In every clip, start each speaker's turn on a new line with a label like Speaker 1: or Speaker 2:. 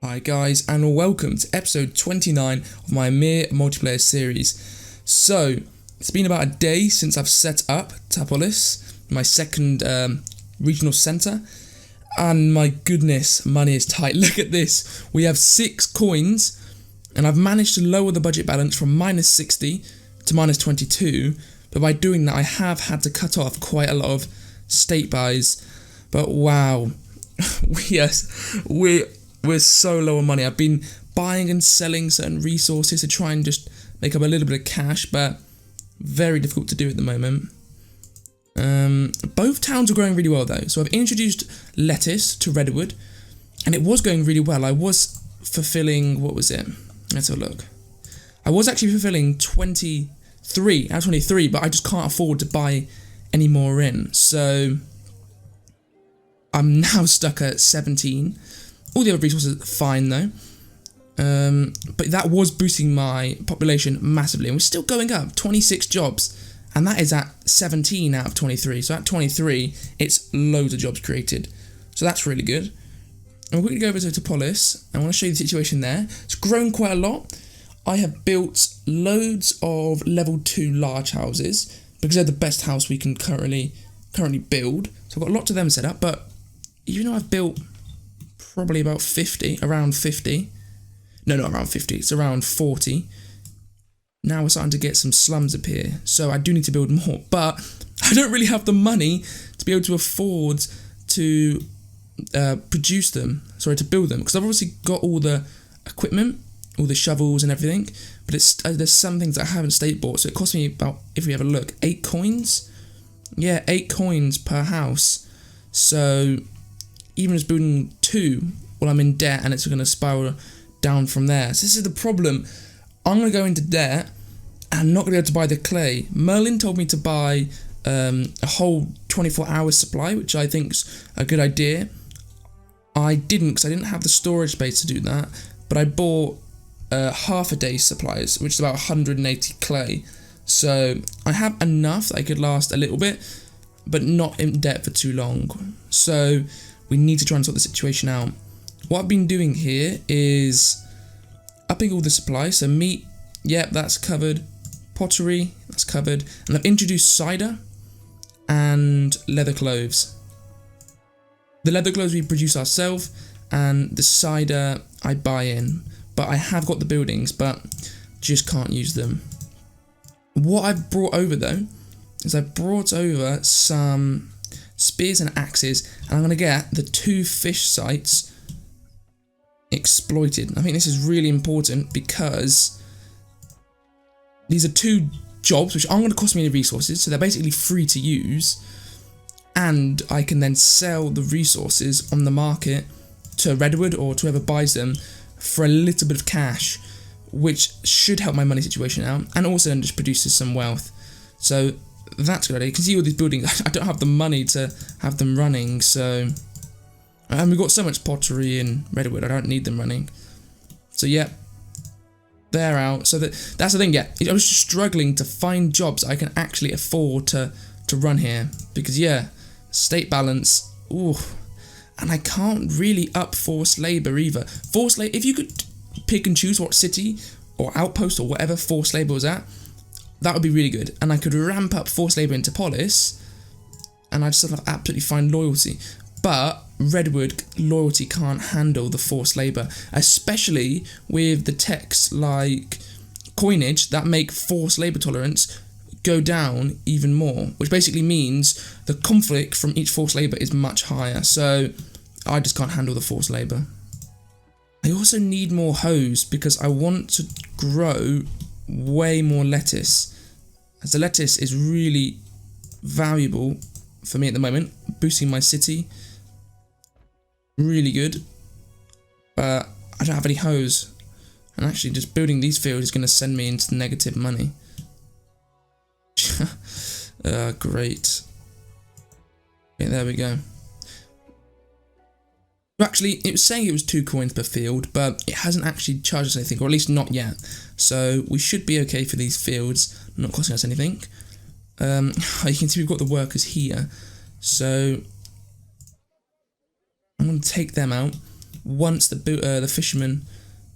Speaker 1: Hi guys, and welcome to episode 29 of my Ymir multiplayer series. So, it's been about a day since I've set up Tapolis, my second regional centre, and my goodness, money is tight. Look at this, we have 6 coins, and I've managed to lower the budget balance from minus 60 to minus 22, but by doing that I have had to cut off quite a lot of state buys, but wow, we're so low on money. I've been buying and selling certain resources to try and just make up a little bit of cash, but very difficult to do at the moment. Both towns are growing really well though. So I've introduced lettuce to Redwood, and it was going really well. I was fulfilling, what was it? Let's have a look. I was actually fulfilling 23 out of 23, but I just can't afford to buy any more in. So I'm now stuck at 17. All the other resources are fine though, but that was boosting my population massively, and we're still going up, 26 jobs, and that is at 17 out of 23, so at 23, it's loads of jobs created, so that's really good. And we're going to go over to Tapolis, and I want to show you the situation there. It's grown quite a lot. I have built loads of level 2 large houses, because they're the best house we can currently build, so I've got lots of them set up, but even though I've built probably about 50, around 50. No, not around 50, it's around 40. Now we're starting to get some slums appear, so I do need to build more, but I don't really have the money to be able to afford to to build them, because I've obviously got all the equipment, all the shovels and everything, but there's some things that I haven't state bought, so it cost me about, if we have a look, 8 coins? Yeah, 8 coins per house, so even just building 2, well, I'm in debt and it's going to spiral down from there. So this is the problem. I'm going to go into debt and I'm not going to be able to buy the clay. Merlin told me to buy a whole 24 hours supply, which I think's a good idea. I didn't, because I didn't have the storage space to do that, but I bought half a day's supplies, which is about 180 clay. So I have enough that I could last a little bit, but not in debt for too long. So we need to try and sort the situation out. What I've been doing here is upping all the supplies. So meat, yep, that's covered. Pottery, that's covered. And I've introduced cider and leather cloves. The leather cloves we produce ourselves, and the cider I buy in. But I have got the buildings, but just can't use them. What I've brought over though, is I brought over some spears and axes, and I'm going to get the 2 fish sites exploited. I think this is really important because these are 2 jobs which aren't going to cost me any resources, so they're basically free to use, and I can then sell the resources on the market to Redwood or to whoever buys them for a little bit of cash, which should help my money situation out, and also then just produces some wealth. So that's a good idea. You can see all these buildings. I don't have the money to have them running, so, and we've got so much pottery in Redwood, I don't need them running. So yeah, they're out. So that's the thing. Yeah, I was just struggling to find jobs I can actually afford to run here, because yeah, state balance, ooh, and I can't really up forced labour either. Forced labour, if you could pick and choose what city or outpost or whatever forced labour was at, that would be really good, and I could ramp up forced labour into Polis, and I'd still have absolutely fine loyalty. But Redwood loyalty can't handle the forced labour, especially with the techs like coinage that make forced labour tolerance go down even more, which basically means the conflict from each forced labour is much higher, so I just can't handle the forced labour. I also need more hoes because I want to grow way more lettuce, as the lettuce is really valuable for me at the moment, boosting my city, really good, but I don't have any hoes, and actually just building these fields is going to send me into negative money. Great. Okay, there we go. Actually, it was saying it was 2 coins per field, but it hasn't actually charged us anything, or at least not yet. So we should be okay for these fields, not costing us anything. You can see we've got the workers here. So I'm going to take them out. once the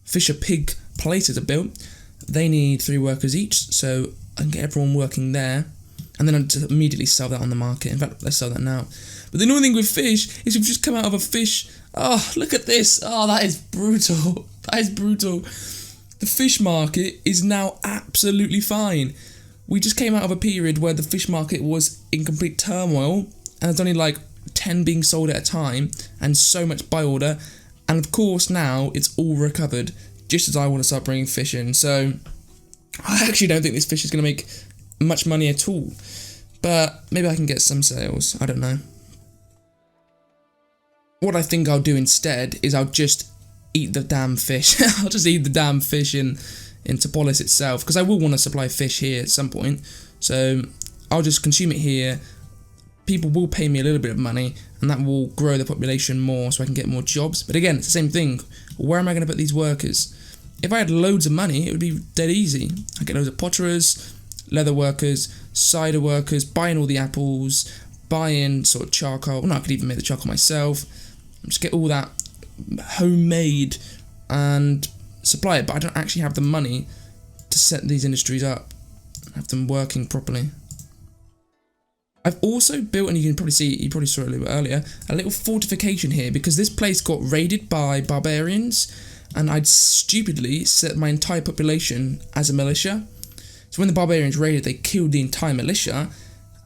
Speaker 1: fisher pig places are built, they need 3 workers each, so I can get everyone working there, and then I'll just immediately sell that on the market. In fact, let's sell that now. But the annoying thing with fish is we've just come out of a fish. Oh, look at this. Oh, that is brutal. That is brutal. The fish market is now absolutely fine. We just came out of a period where the fish market was in complete turmoil, and there's only like 10 being sold at a time, and so much buy order. And of course now it's all recovered, just as I want to start bringing fish in. So I actually don't think this fish is going to make much money at all. But maybe I can get some sales. I don't know. What I think I'll do instead is I'll just eat the damn fish. I'll just eat the damn fish in Topolis itself, because I will want to supply fish here at some point. So I'll just consume it here. People will pay me a little bit of money, and that will grow the population more so I can get more jobs. But again, it's the same thing. Where am I going to put these workers? If I had loads of money, it would be dead easy. I get loads of potterers, leather workers, cider workers, buying all the apples, buying sort of charcoal. Well, no, I could even make the charcoal myself. Just get all that homemade and supply it, but I don't actually have the money to set these industries up, have them working properly. I've also built, and you can probably see, you probably saw it a little bit earlier, a little fortification here, because this place got raided by barbarians, and I'd stupidly set my entire population as a militia. So when the barbarians raided, they killed the entire militia.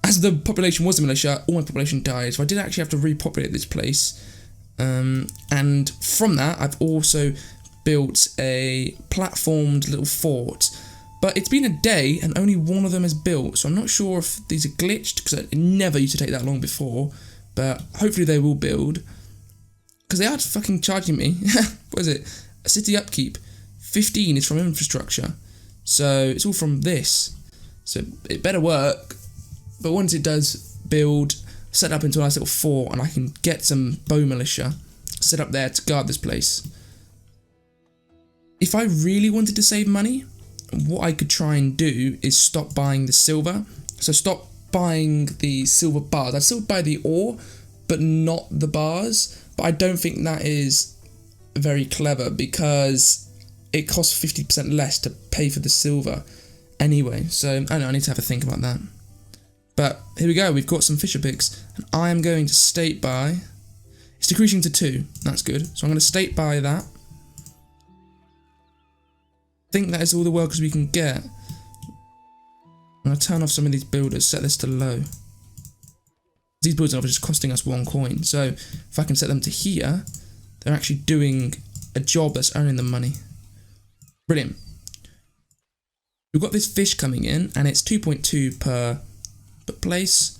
Speaker 1: As the population was a militia, all my population died, so I did actually have to repopulate this place. And from that, I've also built a platformed little fort. But it's been a day and only one of them is built, so I'm not sure if these are glitched, because it never used to take that long before. But hopefully they will build, because they are fucking charging me. What is it? A city upkeep. 15 is from infrastructure, so it's all from this. So it better work. But once it does build, set up into a nice little fort, and I can get some bow militia set up there to guard this place. If I really wanted to save money, what I could try and do is stop buying the silver. So stop buying the silver bars. I'd still buy the ore, but not the bars. But I don't think that is very clever, because it costs 50% less to pay for the silver anyway. So I don't know, I need to have a think about that. But here we go, we've got some fisher pigs, and I am going to state buy. It's decreasing to 2, that's good. So I'm going to state buy that. I think that is all the workers we can get. I'm going to turn off some of these builders, set this to low. These builders are just costing us 1 coin, so if I can set them to here, they're actually doing a job that's earning them money. Brilliant. We've got this fish coming in, and it's 2.2 per place.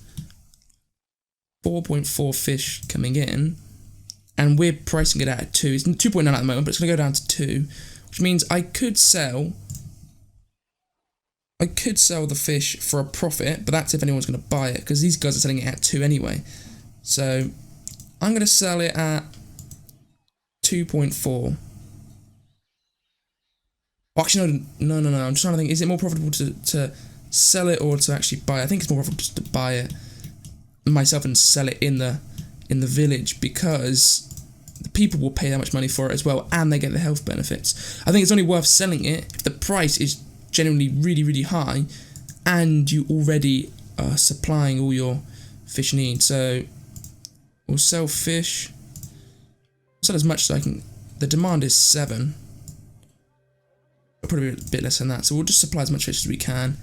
Speaker 1: 4.4 fish coming in, and we're pricing it at 2. It's 2.9 at the moment, but it's going to go down to 2. Which means I could sell the fish for a profit, but that's if anyone's going to buy it, because these guys are selling it at 2 anyway. So I'm going to sell it at 2.4. Actually, no. I'm just trying to think, is it more profitable to sell it or to actually buy it? I think it's more profitable just to buy it myself and sell it in the village, because the people will pay that much money for it as well, and they get the health benefits. I think it's only worth selling it if the price is generally really, really high, and you already are supplying all your fish needs. So we'll sell fish. Sell as much as I can. The demand is 7. Probably a bit less than that. So we'll just supply as much fish as we can,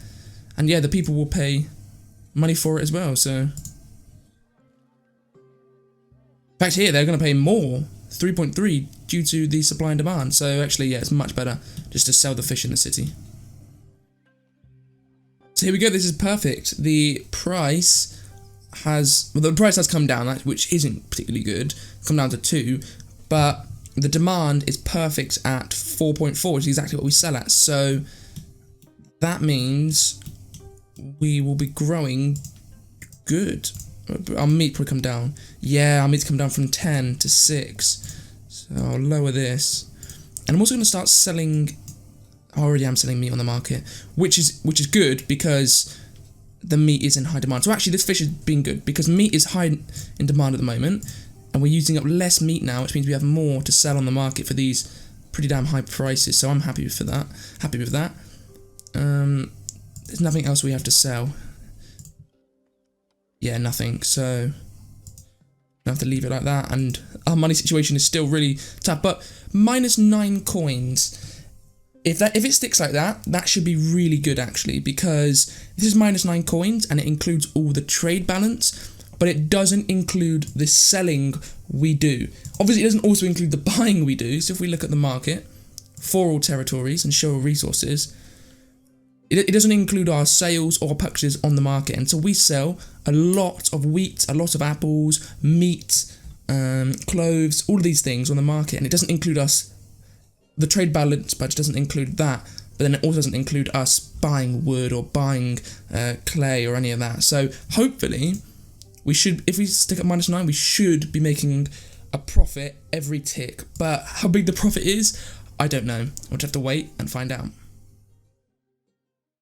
Speaker 1: and yeah, the people will pay money for it as well. So. In fact, here they're going to pay more, 3.3, due to the supply and demand. So actually, yeah, it's much better just to sell the fish in the city. So here we go. This is perfect. The price has come down, which isn't particularly good. Come down to 2, but the demand is perfect at 4.4, which is exactly what we sell at. So that means we will be growing good. Our meat probably come down. Yeah, our meat's come down from 10 to 6. So I'll lower this. And I'm also going to start selling. I already am selling meat on the market, which is good, because the meat is in high demand. So actually, this fish has been good, because meat is high in demand at the moment. and we're using up less meat now, which means we have more to sell on the market for these pretty damn high prices. So I'm happy with that. There's nothing else we have to sell. Yeah, nothing. So I have to leave it like that, and our money situation is still really tough. But -9 coins. If it sticks like that, that should be really good actually, because this is -9 coins and it includes all the trade balance, but it doesn't include the selling we do. Obviously, it doesn't also include the buying we do. So if we look at the market for all territories and show all resources, it doesn't include our sales or purchases on the market. And so we sell a lot of wheat, a lot of apples, meat, cloves, all of these things on the market, and it doesn't include us. The trade balance budget doesn't include that, but then it also doesn't include us buying wood or buying clay or any of that. So hopefully, we should, if we stick at -9, we should be making a profit every tick. But how big the profit is, I don't know. We'll just have to wait and find out.